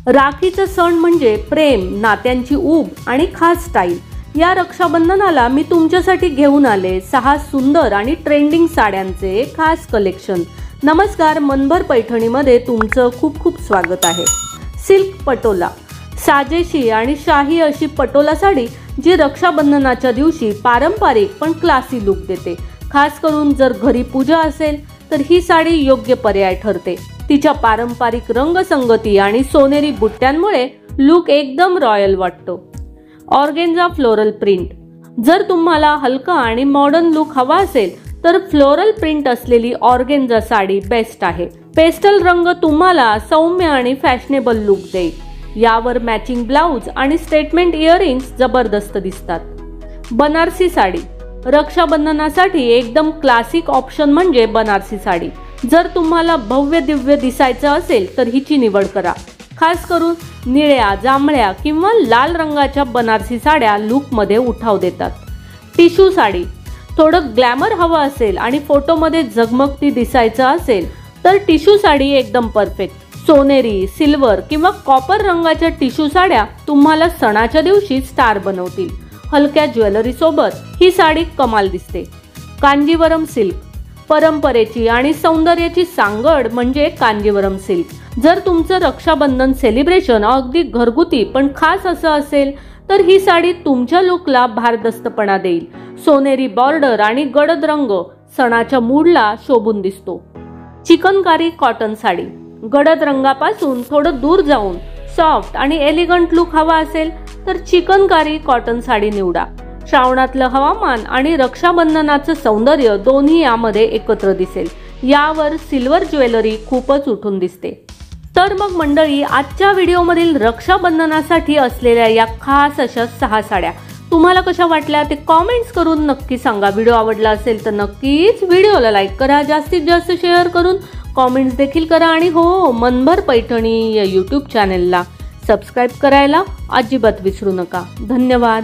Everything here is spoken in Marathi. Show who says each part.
Speaker 1: राखीचा सण म्हणजे प्रेम, नात्यांची ऊब आणि खास स्टाईल। या रक्षाबंधनाला मी तुमच्यासाठी घेऊन आले 6 सुंदर आणि ट्रेंडिंग साड्यांचे खास कलेक्शन। नमस्कार, मनभर पैठणीमध्ये तुमचं खूप खूप स्वागत आहे। सिल्क पटोला, साजेशी आणि शाही अशी पटोला साडी जी रक्षाबंधनाच्या दिवशी पारंपरिक पण क्लासी लुक देते। खास करून जर घरी पूजा असेल तर ही साडी योग्य पर्याय ठरते। तिच्या पारंपरिक रंगसंगती आणि सोनेरी बुट्ट्यांमुळे लुक एकदम रॉयल वाटतो। ऑर्गेन्झा फ्लोरल प्रिंट, जर तुम्हाला हलका आणि मॉडर्न लुक हवा असेल तर फ्लोरल प्रिंट असलेली ऑर्गेन्झा साडी बेस्ट आहे। पेस्टल रंग तुम्हाला सौम्य आणि फॅशनेबल लुक देईल। यावर मॅचिंग ब्लाउज आणि स्टेटमेंट इयरिंग्स जबरदस्त दिसतात। बनारसी साडी, रक्षाबंधनासाठी एकदम क्लासिक ऑप्शन म्हणजे बनारसी साडी। जर तुम्हाला भव्य दिव्य दिसायचं असेल तर हिची निवड करा। खास करून निळ्या, जांभळ्या किंवा लाल रंगाच्या बनारसी साड्या लुकमध्ये उठाव देतात। टिश्यू साडी, थोडं ग्लॅमर हवं असेल आणि फोटोमध्ये झगमगती दिसायचं असेल तर टिश्यू साडी एकदम परफेक्ट। सोनेरी, सिल्वर किंवा कॉपर रंगाच्या टिश्यू साड्या तुम्हाला सणाच्या दिवशी स्टार बनवतील। हलक्या ज्वेलरी सोबत ही साडी कमाल दिसते। कांजीवरम सिल्क, परंपरेची आणि सौंदर्याची सांगड म्हणजे कांजीवरम सिल्क। जर तुमचं रक्षाबंधन सेलिब्रेशन अगदी घरगुती पण खास असं असेल तर ही साडी तुमच्या लुकला भारदस्तपणा देईल। सोनेरी बॉर्डर आणि गडद रंग सणाच्या मूडला शोभून दिसतो। चिकनकारी कॉटन साडी, गडद रंगापासून थोडं दूर जाऊन सॉफ्ट आणि एलिगंट लुक हवा असेल तर चिकनकारी कॉटन साडी निवडा। श्रावणातलं हवामान आणि रक्षाबंधनाचं सौंदर्य दोन्ही यामध्ये एकत्र दिसेल। यावर सिल्वर ज्वेलरी खूपच उठून दिसते। तर मग मंडळी, आजच्या व्हिडिओमधील रक्षाबंधनासाठी असलेल्या या खास अशा 6 साड्या तुम्हाला कशा वाटल्या ते कॉमेंट्स करून नक्की सांगा। व्हिडिओ आवडला असेल तर नक्कीच व्हिडिओला लाईक करा, जास्तीत जास्त शेअर करून कॉमेंट्स देखील करा आणि हो, मनभर पैठणी या यूट्यूब चॅनेलला सबस्क्राईब करायला अजिबात विसरू नका। धन्यवाद।